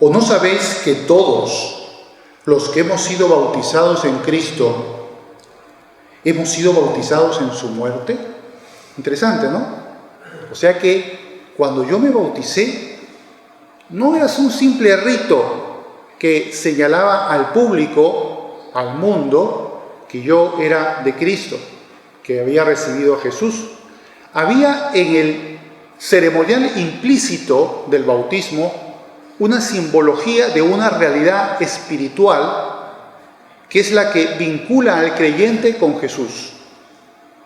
¿O no sabéis que todos los que hemos sido bautizados en Cristo, hemos sido bautizados en su muerte? Interesante, ¿no? O sea que cuando yo me bauticé, no era un simple rito que señalaba al público, al mundo, que yo era de Cristo, que había recibido a Jesús. Había en el ceremonial implícito del bautismo una simbología de una realidad espiritual que es la que vincula al creyente con Jesús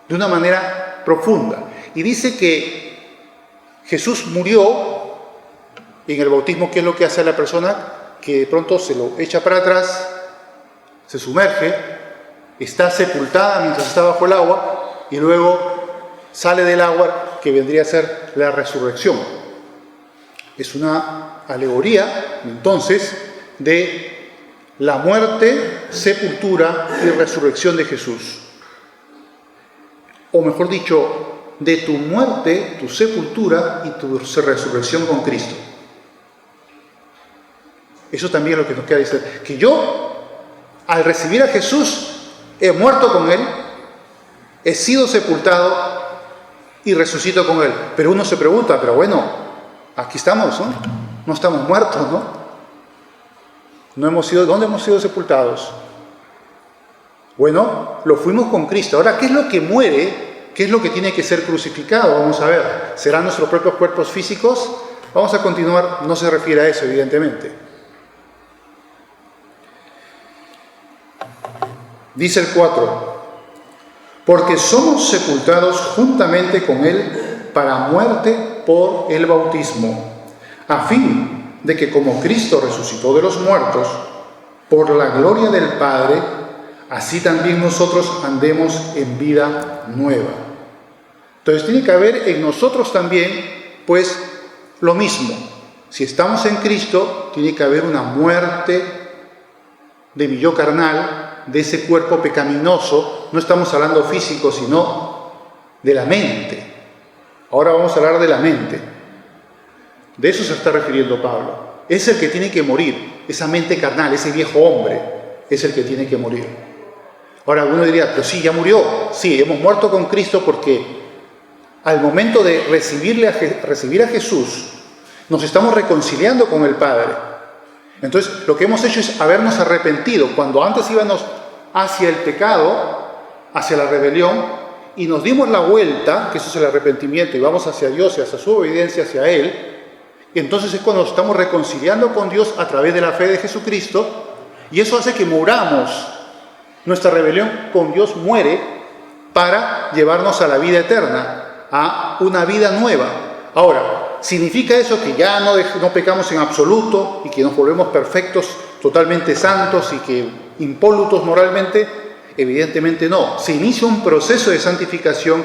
de una manera profunda. Y dice que Jesús murió en el bautismo. ¿Qué es lo que hace la persona? Que de pronto se lo echa para atrás, se sumerge, está sepultada mientras está bajo el agua y luego sale del agua, que vendría a ser la resurrección. Es una alegoría, entonces, de la muerte, sepultura y resurrección de Jesús. O mejor dicho, de tu muerte, tu sepultura y tu resurrección con Cristo. Eso también es lo que nos queda decir. Que yo, al recibir a Jesús, he muerto con Él, he sido sepultado y resucito con Él. Pero uno se pregunta, pero bueno, aquí estamos, ¿no? No estamos muertos, ¿no? ¿Dónde hemos sido sepultados? Bueno, lo fuimos con Cristo. Ahora, ¿qué es lo que muere? ¿Qué es lo que tiene que ser crucificado? Vamos a ver. ¿Serán nuestros propios cuerpos físicos? Vamos a continuar. No se refiere a eso, evidentemente. Dice el 4. Porque somos sepultados juntamente con Él para muerte por el bautismo, a fin de que como Cristo resucitó de los muertos, por la gloria del Padre, así también nosotros andemos en vida nueva. Entonces tiene que haber en nosotros también, pues, lo mismo. Si estamos en Cristo, tiene que haber una muerte de mi yo carnal, de ese cuerpo pecaminoso. No estamos hablando físico, sino de la mente. Ahora vamos a hablar de la mente. De eso se está refiriendo Pablo. Es el que tiene que morir. Esa mente carnal, ese viejo hombre, es el que tiene que morir. Ahora alguno diría, pero sí, ya murió. Sí, hemos muerto con Cristo porque al momento de recibir a Jesús, nos estamos reconciliando con el Padre. Entonces, lo que hemos hecho es habernos arrepentido. Cuando antes íbamos hacia el pecado, hacia la rebelión, y nos dimos la vuelta, que eso es el arrepentimiento, y vamos hacia Dios y hacia su obediencia, hacia Él, y entonces es cuando nos estamos reconciliando con Dios a través de la fe de Jesucristo, y eso hace que muramos. Nuestra rebelión con Dios muere para llevarnos a la vida eterna, a una vida nueva. Ahora, ¿significa eso que ya no pecamos en absoluto y que nos volvemos perfectos, totalmente santos y que impolutos moralmente? Evidentemente no. Se inicia un proceso de santificación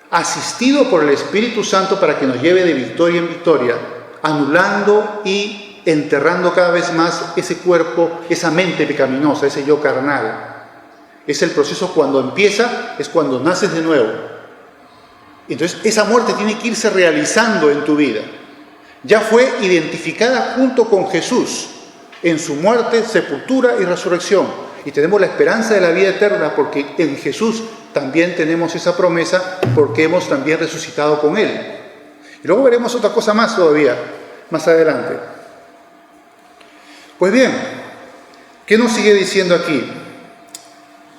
asistido por el Espíritu Santo para que nos lleve de victoria en victoria, anulando y enterrando cada vez más ese cuerpo, esa mente pecaminosa, ese yo carnal. Es el proceso cuando empieza, es cuando naces de nuevo. Entonces, esa muerte tiene que irse realizando en tu vida. Ya fue identificada junto con Jesús en su muerte, sepultura y resurrección. Y tenemos la esperanza de la vida eterna porque en Jesús también tenemos esa promesa porque hemos también resucitado con Él. Y luego veremos otra cosa más todavía, más adelante. Pues bien, ¿qué nos sigue diciendo aquí?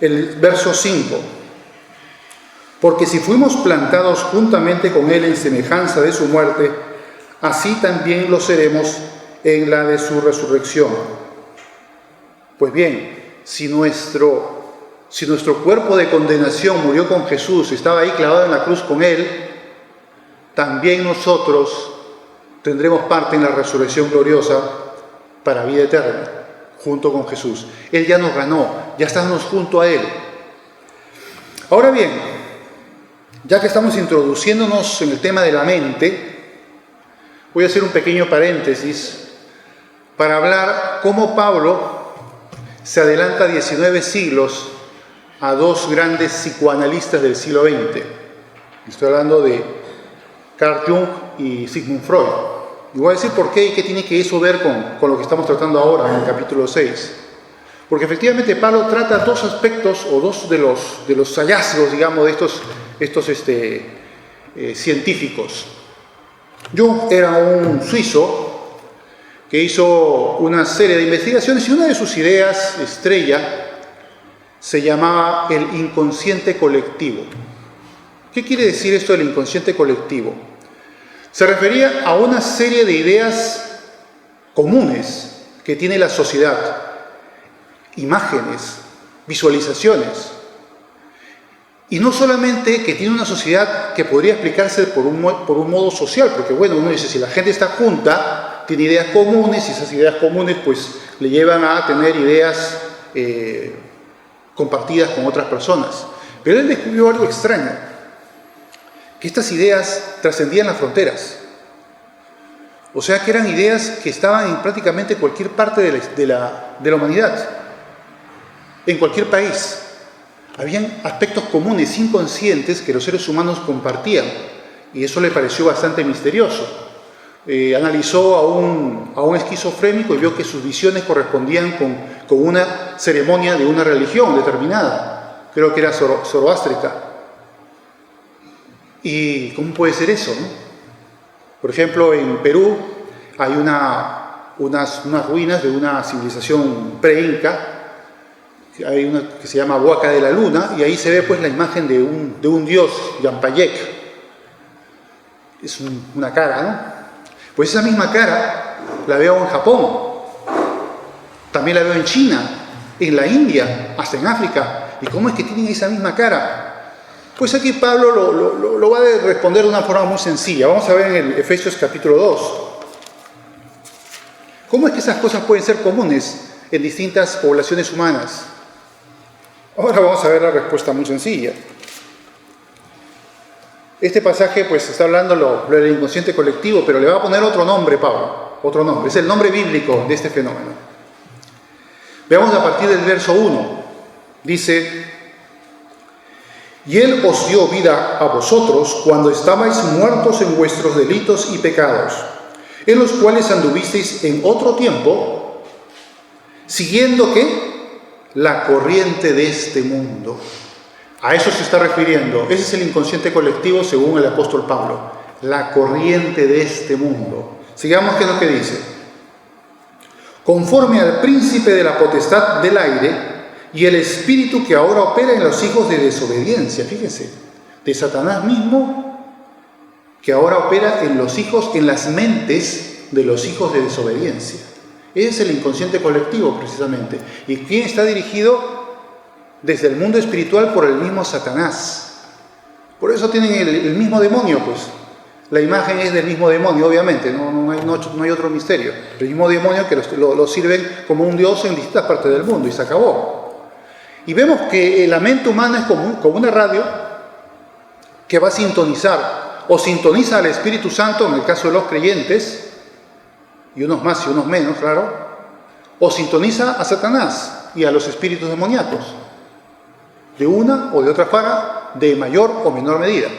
El verso 5. Porque si fuimos plantados juntamente con Él en semejanza de su muerte, así también lo seremos en la de su resurrección. Pues bien, si nuestro cuerpo de condenación murió con Jesús, estaba ahí clavado en la cruz con Él, también nosotros tendremos parte en la resurrección gloriosa para vida eterna, junto con Jesús. Él ya nos ganó, ya estamos junto a Él. Ahora bien, ya que estamos introduciéndonos en el tema de la mente, voy a hacer un pequeño paréntesis para hablar cómo Pablo se adelanta 19 siglos a dos grandes psicoanalistas del siglo XX. Estoy hablando de Carl Jung y Sigmund Freud. Y voy a decir por qué y qué tiene que eso ver con lo que estamos tratando ahora en el capítulo 6. Porque efectivamente Pablo trata dos aspectos o dos de los hallazgos, digamos, de estos científicos. Jung era un suizo que hizo una serie de investigaciones y una de sus ideas estrella se llamaba el inconsciente colectivo. ¿Qué quiere decir esto del inconsciente colectivo? Se refería a una serie de ideas comunes que tiene la sociedad, imágenes, visualizaciones. Y no solamente que tiene una sociedad que podría explicarse por un modo social, porque bueno, uno dice, si la gente está junta, tiene ideas comunes, y esas ideas comunes pues le llevan a tener ideas compartidas con otras personas. Pero él descubrió algo extraño, que estas ideas trascendían las fronteras. O sea que eran ideas que estaban en prácticamente cualquier parte de la humanidad, en cualquier país. Habían aspectos comunes, inconscientes, que los seres humanos compartían, y eso le pareció bastante misterioso. Analizó a un esquizofrénico y vio que sus visiones correspondían con una ceremonia de una religión determinada, creo que era zoroástrica. ¿Y cómo puede ser eso, no? Por ejemplo, en Perú hay unas ruinas de una civilización pre-inca. Hay una que se llama Huaca de la Luna, y ahí se ve pues la imagen de un dios, Yampayek. Es una cara, ¿no? Pues esa misma cara la veo en Japón, también la veo en China, en la India, hasta en África. ¿Y cómo es que tienen esa misma cara? Pues aquí Pablo lo va a responder de una forma muy sencilla. Vamos a ver en el Efesios capítulo 2. ¿Cómo es que esas cosas pueden ser comunes en distintas poblaciones humanas? Ahora vamos a ver la respuesta muy sencilla. Este pasaje pues está hablando lo del inconsciente colectivo, pero le va a poner otro nombre, Pablo. Otro nombre. Es el nombre bíblico de este fenómeno. Veamos a partir del verso 1. Dice: y Él os dio vida a vosotros cuando estabais muertos en vuestros delitos y pecados, en los cuales anduvisteis en otro tiempo, siguiendo ¿qué? La corriente de este mundo. A eso se está refiriendo. Ese es el inconsciente colectivo según el apóstol Pablo. La corriente de este mundo. Sigamos qué es lo que dice. Conforme al príncipe de la potestad del aire y el espíritu que ahora opera en los hijos de desobediencia. Fíjense, de Satanás mismo, que ahora opera en los hijos, en las mentes de los hijos de desobediencia. Ese es el inconsciente colectivo, precisamente. ¿Y quién está dirigido? Desde el mundo espiritual por el mismo Satanás. Por eso tienen el mismo demonio, pues. La imagen es del mismo demonio, obviamente, no hay otro misterio. El mismo demonio que lo sirven como un dios en distintas partes del mundo, y se acabó. Y vemos que la mente humana es como una radio que va a sintonizar, o sintoniza al Espíritu Santo, en el caso de los creyentes, y unos más y unos menos, claro, o sintoniza a Satanás y a los espíritus demoníacos, de una o de otra forma, de mayor o menor medida.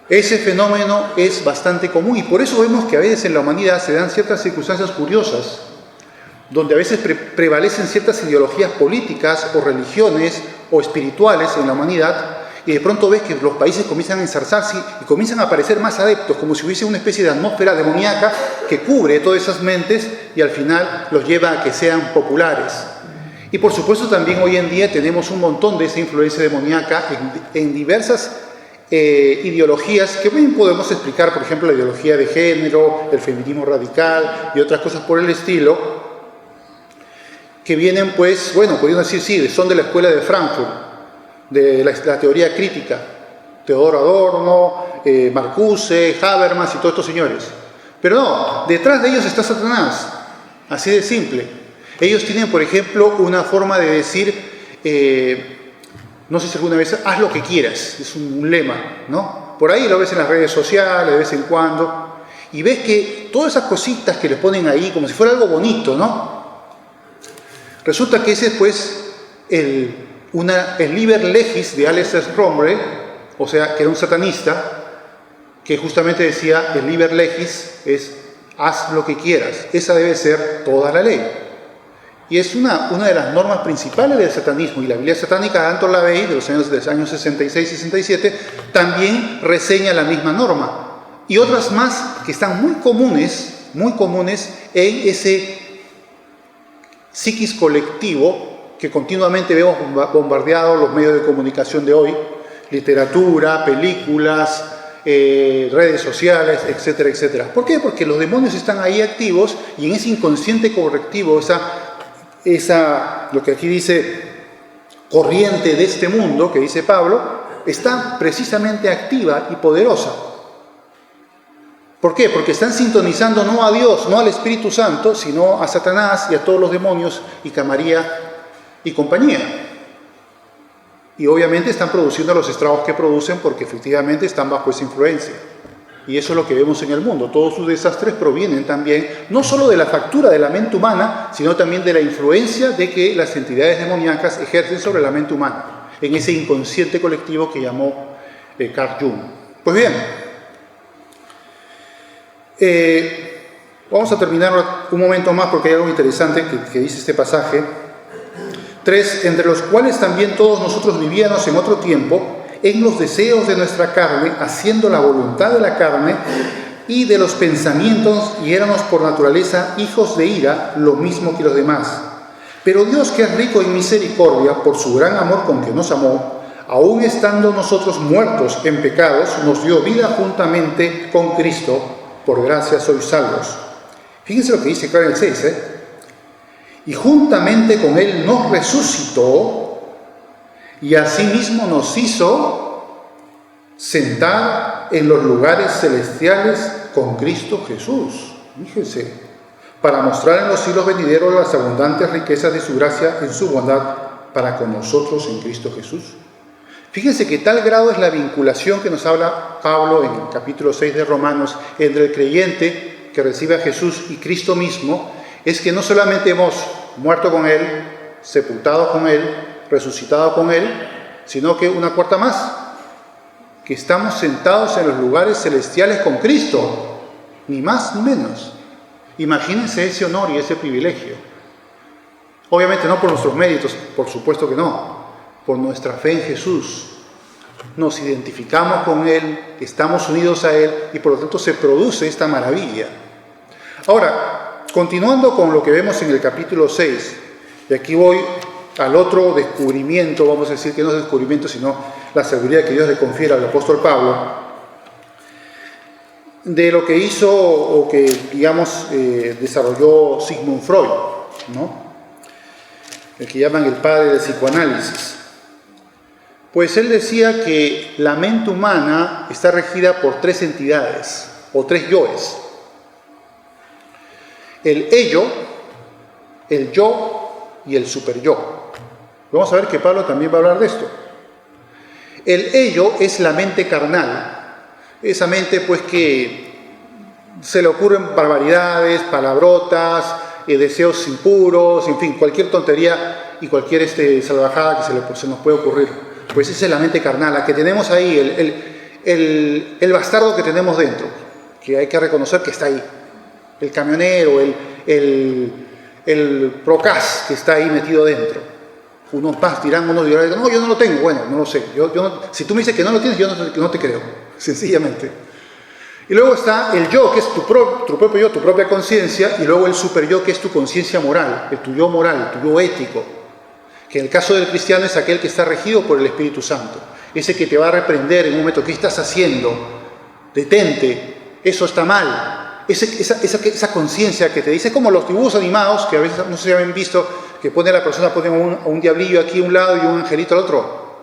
Ese fenómeno es bastante común, y por eso vemos que a veces en la humanidad se dan ciertas circunstancias curiosas, donde a veces prevalecen ciertas ideologías políticas o religiones o espirituales en la humanidad, y de pronto ves que los países comienzan a ensarzarse y comienzan a aparecer más adeptos, como si hubiese una especie de atmósfera demoníaca que cubre todas esas mentes y al final los lleva a que sean populares. Y por supuesto también hoy en día tenemos un montón de esa influencia demoníaca en diversas ideologías que bien podemos explicar, por ejemplo, la ideología de género, el feminismo radical y otras cosas por el estilo, que vienen pues, bueno, podríamos decir, sí, son de la escuela de Frankfurt, de la teoría crítica, Teodoro Adorno, Marcuse, Habermas y todos estos señores. Pero no, detrás de ellos está Satanás, así de simple. Ellos tienen, por ejemplo, una forma de decir, no sé si alguna vez, haz lo que quieras, es un lema, ¿no? Por ahí lo ves en las redes sociales de vez en cuando, y ves que todas esas cositas que le ponen ahí, como si fuera algo bonito, ¿no? Resulta que ese es pues el Liber Legis de Aleister Crowley, o sea, que era un satanista, que justamente decía, el Liber Legis es haz lo que quieras. Esa debe ser toda la ley. Y es una de las normas principales del satanismo. Y la Biblia satánica de Anton LaVey, de los años 66 y 67, también reseña la misma norma. Y otras más que están muy comunes en ese psiquis colectivo que continuamente vemos bombardeado los medios de comunicación de hoy, literatura, películas, redes sociales, etcétera, etcétera. ¿Por qué? Porque los demonios están ahí activos y en ese inconsciente colectivo, esa lo que aquí dice, corriente de este mundo, que dice Pablo, está precisamente activa y poderosa. ¿Por qué? Porque están sintonizando no a Dios, no al Espíritu Santo, sino a Satanás y a todos los demonios y María y compañía. Y obviamente están produciendo los estragos que producen porque efectivamente están bajo esa influencia. Y eso es lo que vemos en el mundo. Todos sus desastres provienen también, no solo de la factura de la mente humana, sino también de la influencia de que las entidades demoníacas ejercen sobre la mente humana, en ese inconsciente colectivo que llamó Carl Jung. Pues bien, vamos a terminar un momento más porque hay algo interesante que dice este pasaje. 3, entre los cuales también todos nosotros vivíamos en otro tiempo, en los deseos de nuestra carne, haciendo la voluntad de la carne y de los pensamientos, y éramos por naturaleza hijos de ira, lo mismo que los demás. Pero Dios, que es rico en misericordia, por su gran amor con que nos amó, aun estando nosotros muertos en pecados, nos dio vida juntamente con Cristo, por gracia sois salvos. Fíjense lo que dice acá en el 6, y juntamente con Él nos resucitó, y asimismo nos hizo sentar en los lugares celestiales con Cristo Jesús. Fíjense, para mostrar en los siglos venideros las abundantes riquezas de su gracia en su bondad para con nosotros en Cristo Jesús. Fíjense que tal grado es la vinculación que nos habla Pablo en el capítulo 6 de Romanos entre el creyente que recibe a Jesús y Cristo mismo, es que no solamente hemos muerto con Él, sepultado con Él, resucitado con Él, sino que una cuarta más, que estamos sentados en los lugares celestiales con Cristo, ni más ni menos. Imagínense ese honor y ese privilegio. Obviamente no por nuestros méritos, por supuesto que no, por nuestra fe en Jesús. Nos identificamos con Él, estamos unidos a Él y por lo tanto se produce esta maravilla. Ahora, continuando con lo que vemos en el capítulo 6, y aquí voy al otro descubrimiento, vamos a decir que no es descubrimiento, sino la sabiduría que Dios le confiere al apóstol Pablo, de lo que hizo o que, digamos, desarrolló Sigmund Freud, ¿no? El que llaman el padre del psicoanálisis. Pues él decía que la mente humana está regida por 3 entidades, o 3 yoes. El ello, el yo y el superyo. Vamos a ver que Pablo también va a hablar de esto. El ello es la mente carnal, esa mente pues que se le ocurren barbaridades, palabrotas, deseos impuros, en fin, cualquier tontería y cualquier salvajada que se nos puede ocurrir. Pues esa es la mente carnal, la que tenemos ahí, el bastardo que tenemos dentro, que hay que reconocer que está ahí. El camionero, el procas que está ahí metido dentro. Unos más dirán, no, yo no lo tengo, bueno, no lo sé. Si tú me dices que no lo tienes, yo no te creo, sencillamente. Y luego está el yo, que es tu propio yo, tu propia conciencia, y luego el super yo, que es tu conciencia moral, tu yo ético, que en el caso del cristiano es aquel que está regido por el Espíritu Santo, ese que te va a reprender en un momento, ¿qué estás haciendo? Detente, eso está mal. Esa conciencia que te dice, como los dibujos animados, que a veces no sé si habían visto, que pone a la persona, pone un diablillo aquí a un lado y un angelito al otro.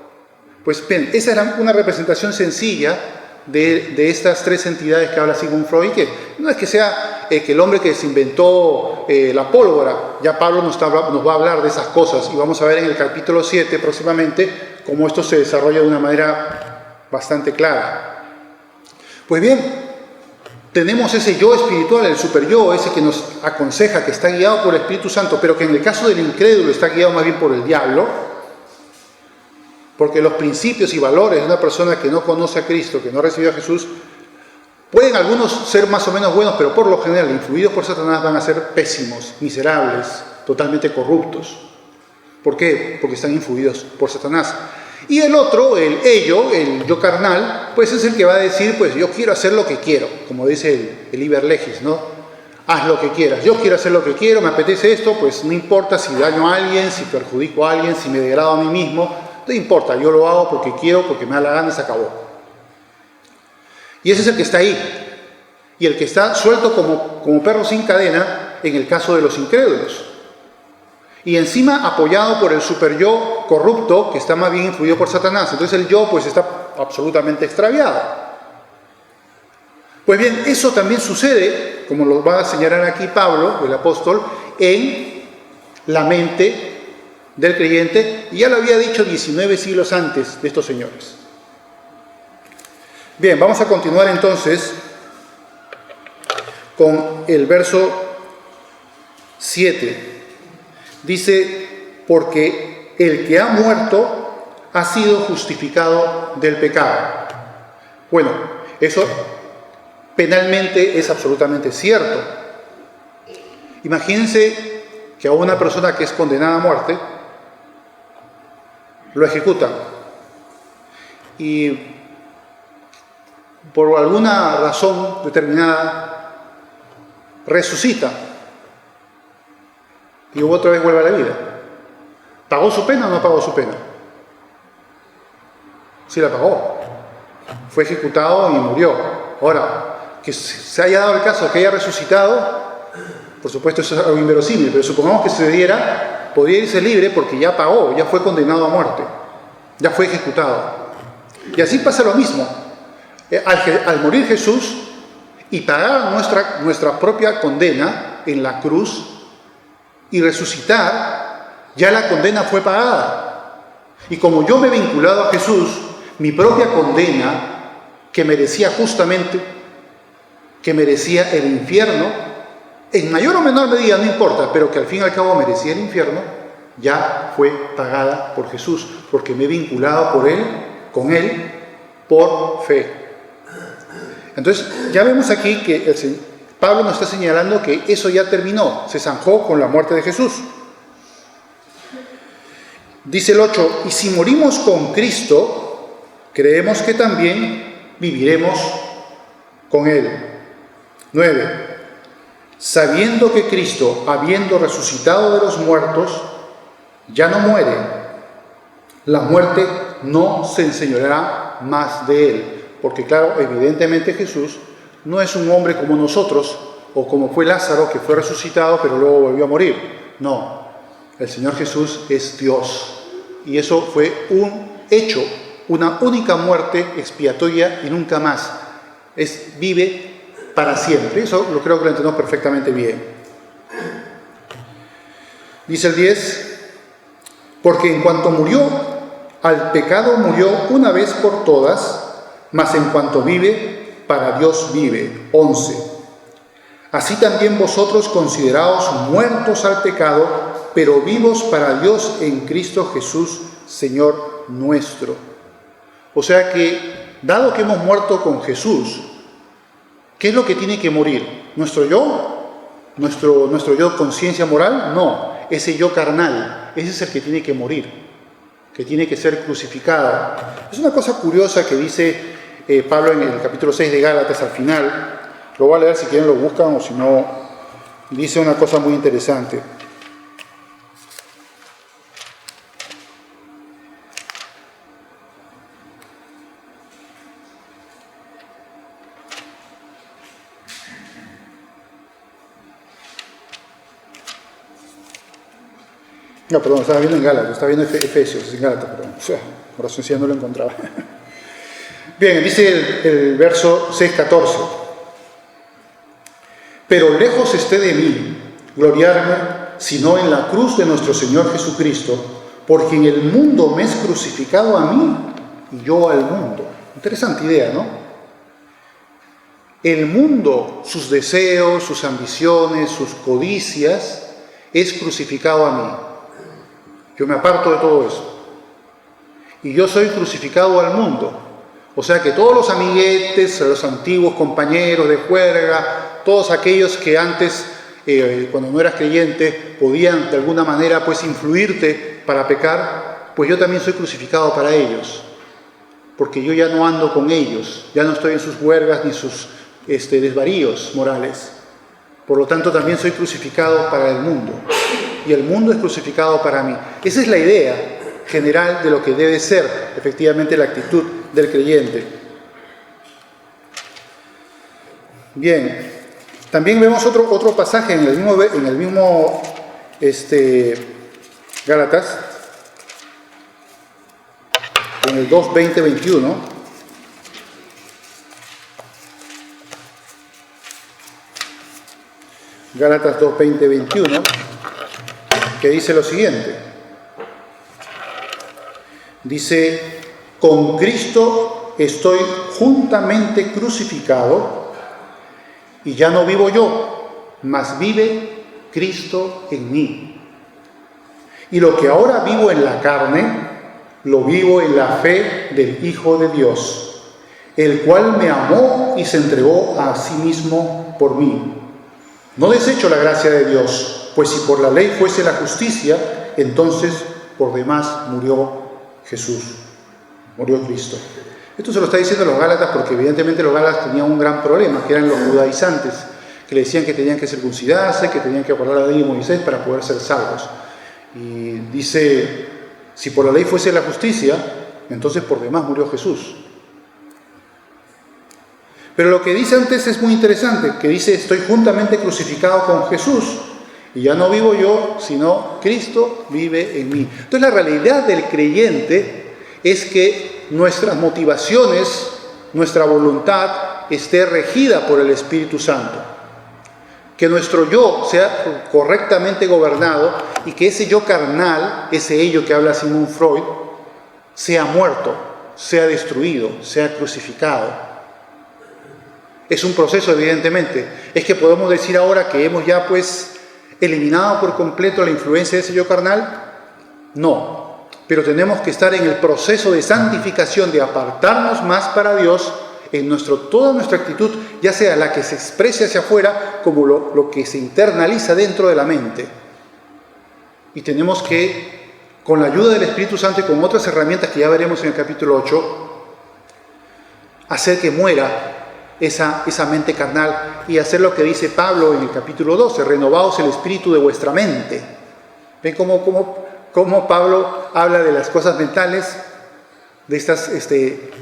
Pues bien, esa era una representación sencilla de estas 3 entidades que habla Sigmund Freud, que no es que sea que el hombre que se inventó la pólvora, ya Pablo nos va a hablar de esas cosas, y vamos a ver en el capítulo 7 próximamente cómo esto se desarrolla de una manera bastante clara. Pues bien, tenemos ese yo espiritual, el superyo, ese que nos aconseja, que está guiado por el Espíritu Santo, pero que en el caso del incrédulo está guiado más bien por el diablo, porque los principios y valores de una persona que no conoce a Cristo, que no recibió a Jesús, Pueden algunos ser más o menos buenos, pero por lo general, influidos por Satanás, van a ser pésimos, miserables, totalmente corruptos. ¿Por qué? Porque están influidos por Satanás. Y el otro, el yo carnal, pues es el que va a decir, pues yo quiero hacer lo que quiero, como dice el Liber Legis, ¿no? Haz lo que quieras, yo quiero hacer lo que quiero, me apetece esto, pues no importa si daño a alguien, si perjudico a alguien, si me degrado a mí mismo, no importa, yo lo hago porque quiero, porque me da la gana y se acabó. Y ese es el que está ahí, y el que está suelto como perro sin cadena en el caso de los incrédulos. Y encima apoyado por el super yo corrupto, que está más bien influido por Satanás. Entonces el yo pues está absolutamente extraviado. Pues bien, eso también sucede, como lo va a señalar aquí Pablo, el apóstol, en la mente del creyente, y ya lo había dicho 19 siglos antes de estos señores. Bien, vamos a continuar entonces con el verso 7. Dice, porque el que ha muerto ha sido justificado del pecado. Bueno, eso penalmente es absolutamente cierto. Imagínense que a una persona que es condenada a muerte lo ejecutan y por alguna razón determinada resucita y otra vez vuelve a la vida. ¿Pagó su pena o no pagó su pena? Sí la pagó. Fue ejecutado y murió. Ahora, que se haya dado el caso que haya resucitado, por supuesto eso es algo inverosímil, pero supongamos que se diera, podría irse libre porque ya pagó, ya fue condenado a muerte, ya fue ejecutado. Y así pasa lo mismo. Al morir Jesús y pagar nuestra propia condena en la cruz, y resucitar, ya la condena fue pagada. Y como yo me he vinculado a Jesús, mi propia condena, que merecía justamente, que merecía el infierno, en mayor o menor medida, no importa, pero que al fin y al cabo merecía el infierno, ya fue pagada por Jesús, porque me he vinculado con Él, por fe. Entonces, ya vemos aquí que Pablo nos está señalando que eso ya terminó, se zanjó con la muerte de Jesús. Dice el 8, y si morimos con Cristo, creemos que también viviremos con Él. 9, sabiendo que Cristo, habiendo resucitado de los muertos, ya no muere, la muerte no se enseñoreará más de Él. Porque claro, evidentemente Jesús no es un hombre como nosotros, o como fue Lázaro, que fue resucitado, pero luego volvió a morir. No, el Señor Jesús es Dios. Y eso fue un hecho, una única muerte expiatoria y nunca más. Vive para siempre. Eso lo creo que lo entendemos perfectamente bien. Dice el 10, porque en cuanto murió, al pecado murió una vez por todas, mas en cuanto vive, para Dios vive. 11. Así también vosotros consideraos muertos al pecado, pero vivos para Dios en Cristo Jesús, Señor nuestro. O sea que, dado que hemos muerto con Jesús, ¿qué es lo que tiene que morir? ¿Nuestro yo? ¿Nuestro yo conciencia moral? No, ese yo carnal, ese es el que tiene que morir, que tiene que ser crucificado. Es una cosa curiosa que dice Pablo en el capítulo 6 de Gálatas al final. Lo voy a leer si quieren lo buscan o si no, dice una cosa muy interesante. No, perdón, estaba viendo en Gálatas, estaba viendo Efesios, en Gálatas, perdón. O sea, por razón sí no lo encontraba. Bien, dice el verso 6:14. Pero lejos esté de mí gloriarme, sino en la cruz de nuestro Señor Jesucristo, porque en el mundo me es crucificado a mí y yo al mundo. Interesante idea, ¿no? El mundo, sus deseos, sus ambiciones, sus codicias, es crucificado a mí. Yo me aparto de todo eso. Y yo soy crucificado al mundo. O sea que todos los amiguetes, los antiguos compañeros de juerga, todos aquellos que antes, cuando no eras creyente, podían de alguna manera pues influirte para pecar, pues yo también soy crucificado para ellos. Porque yo ya no ando con ellos, ya no estoy en sus juergas ni sus desvaríos morales. Por lo tanto, también soy crucificado para el mundo. Y el mundo es crucificado para mí. Esa es la idea general de lo que debe ser efectivamente la actitud del creyente. Bien, también vemos otro pasaje en el mismo Gálatas, en el 2, 20, 21. Gálatas 2, 20, 21, que dice lo siguiente. Dice, con Cristo estoy juntamente crucificado, y ya no vivo yo, mas vive Cristo en mí. Y lo que ahora vivo en la carne, lo vivo en la fe del Hijo de Dios, el cual me amó y se entregó a sí mismo por mí. No desecho la gracia de Dios, pues si por la ley fuese la justicia, entonces por demás murió Jesús, murió Cristo. Esto se lo está diciendo a los Gálatas porque evidentemente los Gálatas tenían un gran problema, que eran los judaizantes, que le decían que tenían que circuncidarse, que tenían que guardar la ley de Moisés para poder ser salvos. Y dice, si por la ley fuese la justicia, entonces por demás murió Jesús. Pero lo que dice antes es muy interesante, que dice, estoy juntamente crucificado con Jesús, y ya no vivo yo, sino Cristo vive en mí. Entonces la realidad del creyente es que nuestras motivaciones, nuestra voluntad esté regida por el Espíritu Santo. Que nuestro yo sea correctamente gobernado y que ese yo carnal, ese ello que habla Sigmund Freud, sea muerto, sea destruido, sea crucificado. Es un proceso, evidentemente. Es que podemos decir ahora que hemos ya pues eliminado por completo la influencia de ese yo carnal. No, pero tenemos que estar en el proceso de santificación, de apartarnos más para Dios en toda nuestra actitud, ya sea la que se exprese hacia afuera como lo que se internaliza dentro de la mente. Y tenemos que, con la ayuda del Espíritu Santo y con otras herramientas que ya veremos en el capítulo 8, hacer que muera esa mente carnal y hacer lo que dice Pablo en el capítulo 12, renovaos el espíritu de vuestra mente. ¿Ven cómo Pablo habla de las cosas mentales, de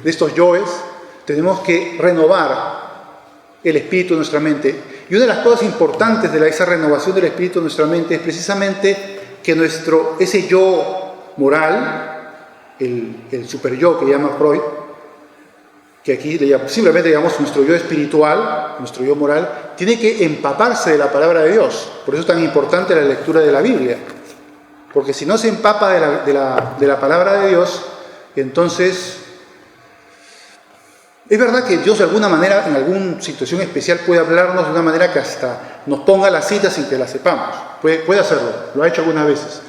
estos yoes? Tenemos que renovar el espíritu de nuestra mente. Y una de las cosas importantes de esa renovación del espíritu de nuestra mente es precisamente que ese yo moral, el super yo que llama Freud, que aquí simplemente llamamos nuestro yo espiritual, nuestro yo moral, tiene que empaparse de la palabra de Dios. Por eso es tan importante la lectura de la Biblia. Porque si no se empapa de la palabra de Dios, entonces es verdad que Dios de alguna manera, en alguna situación especial, puede hablarnos de una manera que hasta nos ponga la cita sin que la sepamos. Puede hacerlo, lo ha hecho algunas veces.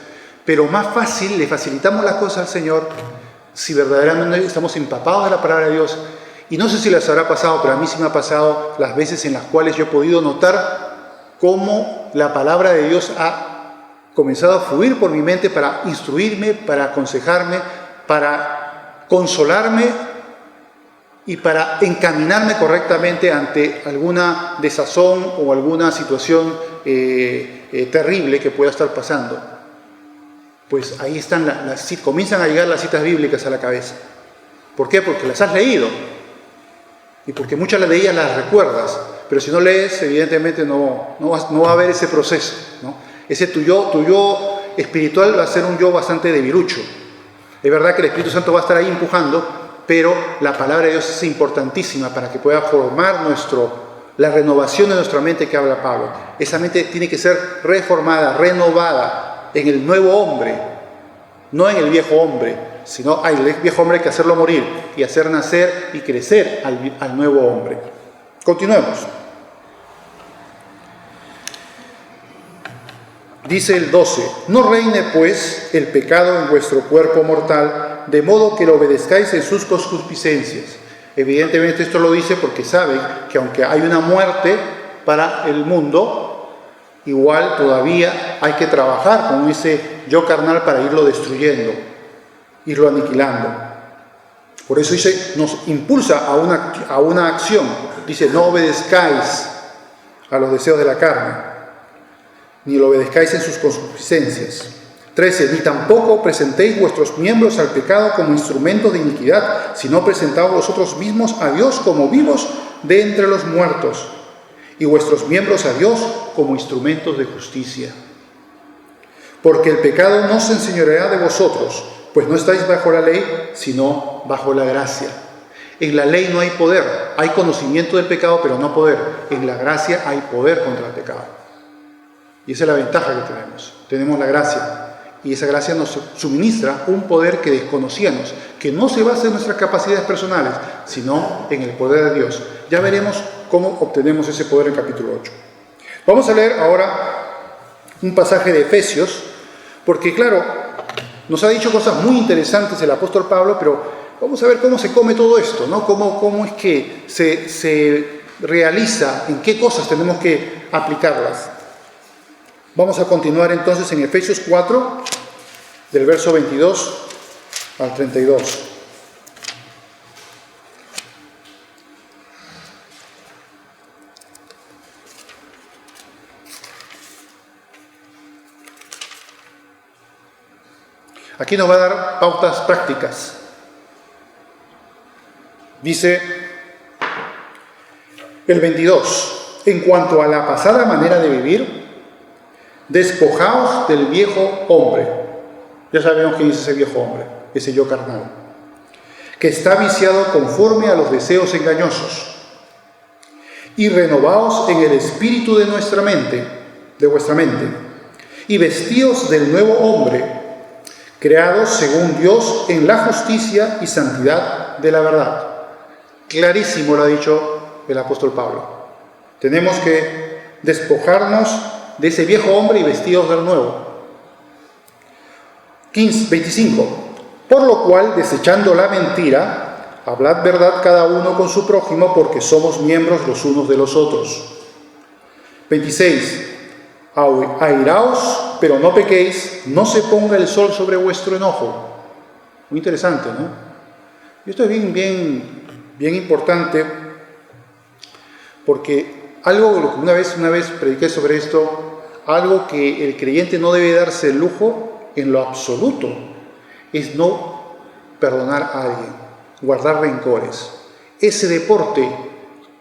Pero más fácil, le facilitamos las cosas al Señor si verdaderamente estamos empapados de la palabra de Dios. Y no sé si les habrá pasado, pero a mí sí me ha pasado las veces en las cuales yo he podido notar cómo la palabra de Dios ha comenzado a fluir por mi mente para instruirme, para aconsejarme, para consolarme y para encaminarme correctamente ante alguna desazón o alguna situación terrible que pueda estar pasando. Pues ahí están comienzan a llegar las citas bíblicas a la cabeza. ¿Por qué? Porque las has leído. Y porque muchas de ellas las recuerdas. Pero si no lees, evidentemente no va a haber ese proceso, ¿no? Ese tu yo espiritual va a ser un yo bastante debilucho. Es verdad que el Espíritu Santo va a estar ahí empujando, pero la palabra de Dios es importantísima para que pueda formar la renovación de nuestra mente que habla Pablo. Esa mente tiene que ser reformada, renovada en el nuevo hombre, no en el viejo hombre, sino al viejo hombre hay que hacerlo morir y hacer nacer y crecer al nuevo hombre. Continuemos. Dice el 12, no reine pues el pecado en vuestro cuerpo mortal, de modo que lo obedezcáis en sus concupiscencias, Evidentemente esto lo dice porque sabe que aunque hay una muerte para el mundo, igual todavía hay que trabajar con ese yo carnal para irlo destruyendo, irlo aniquilando. Por eso dice, nos impulsa a una acción. Dice, no obedezcáis a los deseos de la carne, ni lo obedezcáis en sus concupiscencias. 13. Ni tampoco presentéis vuestros miembros al pecado como instrumentos de iniquidad, sino presentaos vosotros mismos a Dios como vivos de entre los muertos, y vuestros miembros a Dios como instrumentos de justicia. Porque el pecado no se enseñoreará de vosotros, pues no estáis bajo la ley, sino bajo la gracia. En la ley no hay poder, hay conocimiento del pecado, pero no poder. En la gracia hay poder contra el pecado. Y esa es la ventaja que tenemos. Tenemos la gracia. Y esa gracia nos suministra un poder que desconocíamos, que no se basa en nuestras capacidades personales, sino en el poder de Dios. Ya veremos cómo obtenemos ese poder en el capítulo 8. Vamos a leer ahora un pasaje de Efesios, porque claro, nos ha dicho cosas muy interesantes el apóstol Pablo, pero vamos a ver cómo se come todo esto, ¿no? Cómo es que se realiza, en qué cosas tenemos que aplicarlas. Vamos a continuar entonces en Efesios 4, del verso 22 al 32. Aquí nos va a dar pautas prácticas. Dice el 22, en cuanto a la pasada manera de vivir, despojaos del viejo hombre. Ya sabemos quién es ese viejo hombre, ese yo carnal, que está viciado conforme a los deseos engañosos. Y renovaos en el espíritu de vuestra mente, y vestíos del nuevo hombre, creados según Dios en la justicia y santidad de la verdad. Clarísimo lo ha dicho el apóstol Pablo. Tenemos que despojarnos de ese viejo hombre y vestidos del nuevo. 25. Por lo cual, desechando la mentira, hablad verdad cada uno con su prójimo, porque somos miembros los unos de los otros. 26. Airaos, pero no pequéis, no se ponga el sol sobre vuestro enojo. Muy interesante, ¿no? Y esto es bien importante, porque algo que una vez prediqué sobre esto, algo que el creyente no debe darse el lujo en lo absoluto, es no perdonar a alguien, guardar rencores. Ese deporte,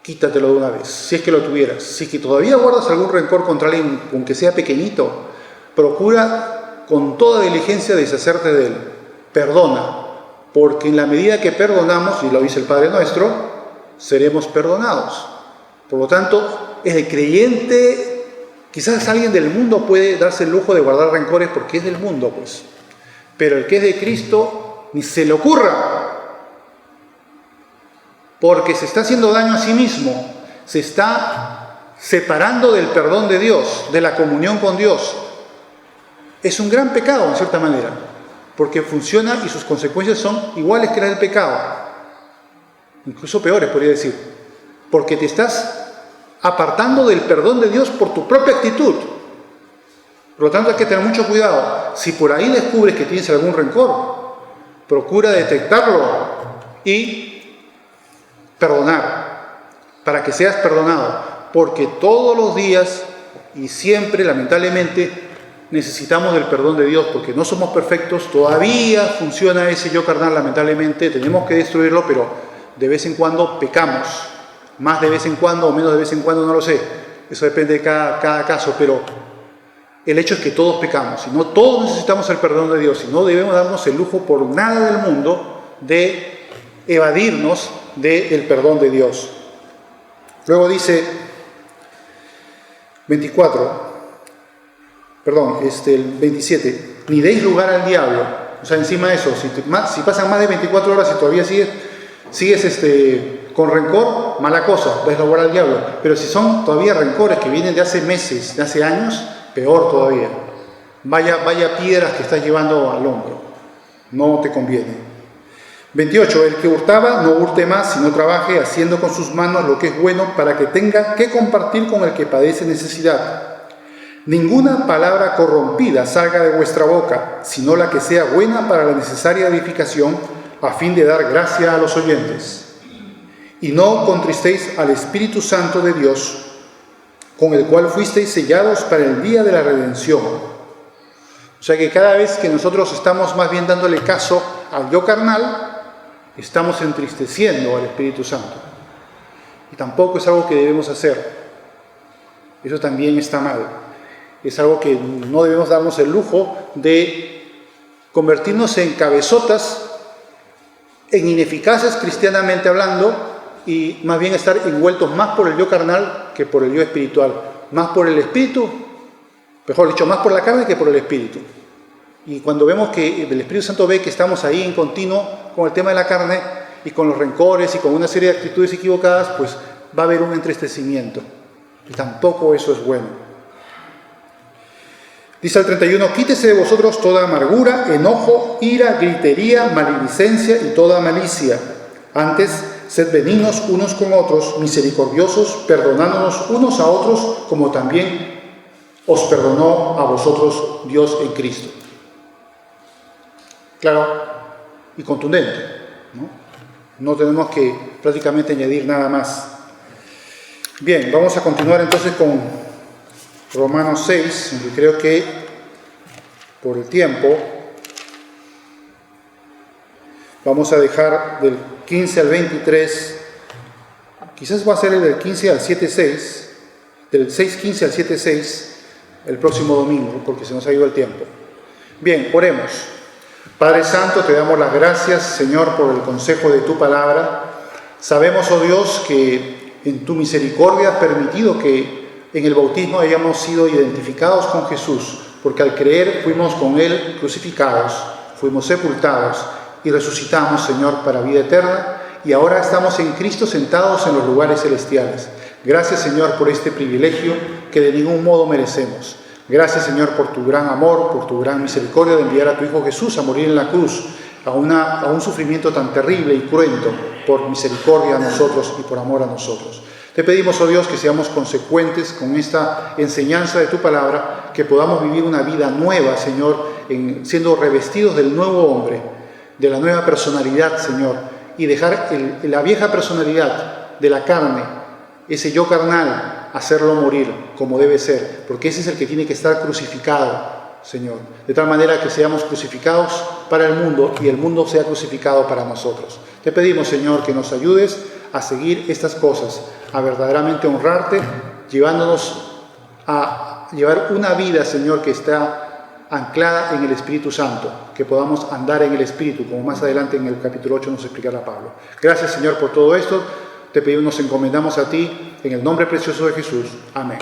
quítatelo de una vez, si es que lo tuvieras. Si es que todavía guardas algún rencor contra alguien, aunque sea pequeñito, procura con toda diligencia deshacerte de él. Perdona, porque en la medida que perdonamos, y lo dice el Padre Nuestro, seremos perdonados. Por lo tanto, el creyente, quizás alguien del mundo puede darse el lujo de guardar rencores porque es del mundo, pues. Pero el que es de Cristo, ni se le ocurra, porque se está haciendo daño a sí mismo, se está separando del perdón de Dios, de la comunión con Dios. Es un gran pecado, en cierta manera, porque funciona y sus consecuencias son iguales que las del pecado, incluso peores, podría decir, porque te estás apartando del perdón de Dios por tu propia actitud. Por lo tanto, hay que tener mucho cuidado. Si por ahí descubres que tienes algún rencor, procura detectarlo y perdonar, para que seas perdonado, porque todos los días y siempre, lamentablemente, necesitamos del perdón de Dios, porque no somos perfectos, todavía funciona ese yo carnal, lamentablemente, tenemos que destruirlo, pero de vez en cuando pecamos, más de vez en cuando o menos de vez en cuando, no lo sé, eso depende de cada caso, pero el hecho es que todos pecamos, y no todos necesitamos el perdón de Dios, y no debemos darnos el lujo por nada del mundo de evadirnos del perdón de Dios. Luego dice el 27, ni deis lugar al diablo. O sea, encima de eso, si pasan más de 24 horas y todavía sigues con rencor, mala cosa, das lugar al diablo. Pero si son todavía rencores que vienen de hace meses, de hace años, peor todavía. Vaya piedras que estás llevando al hombro. No te conviene. 28. El que hurtaba no hurte más, sino trabaje haciendo con sus manos lo que es bueno para que tenga que compartir con el que padece necesidad. Ninguna palabra corrompida salga de vuestra boca, sino la que sea buena para la necesaria edificación, a fin de dar gracia a los oyentes. Y no contristéis al Espíritu Santo de Dios, con el cual fuisteis sellados para el día de la redención. O sea que cada vez que nosotros estamos más bien dándole caso al yo carnal, estamos entristeciendo al Espíritu Santo. Y tampoco es algo que debemos hacer. Eso también está mal. Es algo que no debemos darnos el lujo de convertirnos en cabezotas, en ineficaces cristianamente hablando, y más bien estar envueltos más por el yo carnal que por el yo espiritual. Más por el espíritu, mejor dicho, más por la carne que por el espíritu. Y cuando vemos que el Espíritu Santo ve que estamos ahí en continuo con el tema de la carne y con los rencores y con una serie de actitudes equivocadas, pues va a haber un entristecimiento. Y tampoco eso es bueno. Dice el 31, quítese de vosotros toda amargura, enojo, ira, gritería, maledicencia y toda malicia. Antes, sed benignos unos con otros, misericordiosos, perdonándonos unos a otros, como también os perdonó a vosotros Dios en Cristo. Claro y contundente, ¿no? No tenemos que prácticamente añadir nada más. Bien, vamos a continuar entonces con Romanos 6, aunque creo que por el tiempo vamos a dejar del 15 al 23, quizás va a ser el del 15 al 7.6, del 6.15 al 7.6 el próximo domingo, porque se nos ha ido el tiempo. Bien, oremos. Padre Santo, te damos las gracias, Señor, por el consejo de tu palabra. Sabemos, oh Dios, que en tu misericordia has permitido que en el bautismo hayamos sido identificados con Jesús, porque al creer fuimos con Él crucificados, fuimos sepultados y resucitamos, Señor, para vida eterna, y ahora estamos en Cristo sentados en los lugares celestiales. Gracias, Señor, por este privilegio que de ningún modo merecemos. Gracias, Señor, por tu gran amor, por tu gran misericordia de enviar a tu Hijo Jesús a morir en la cruz, a un sufrimiento tan terrible y cruento, por misericordia a nosotros y por amor a nosotros. Te pedimos, oh Dios, que seamos consecuentes con esta enseñanza de tu palabra, que podamos vivir una vida nueva, Señor, siendo revestidos del nuevo hombre, de la nueva personalidad, Señor, y dejar la vieja personalidad de la carne, ese yo carnal, hacerlo morir como debe ser, porque ese es el que tiene que estar crucificado, Señor, de tal manera que seamos crucificados para el mundo y el mundo sea crucificado para nosotros. Te pedimos, Señor, que nos ayudes a seguir estas cosas, a verdaderamente honrarte, llevándonos a llevar una vida, Señor, que está anclada en el Espíritu Santo, que podamos andar en el Espíritu, como más adelante en el capítulo 8 nos explicará Pablo. Gracias, Señor, por todo esto. Te pedimos, nos encomendamos a ti, en el nombre precioso de Jesús. Amén.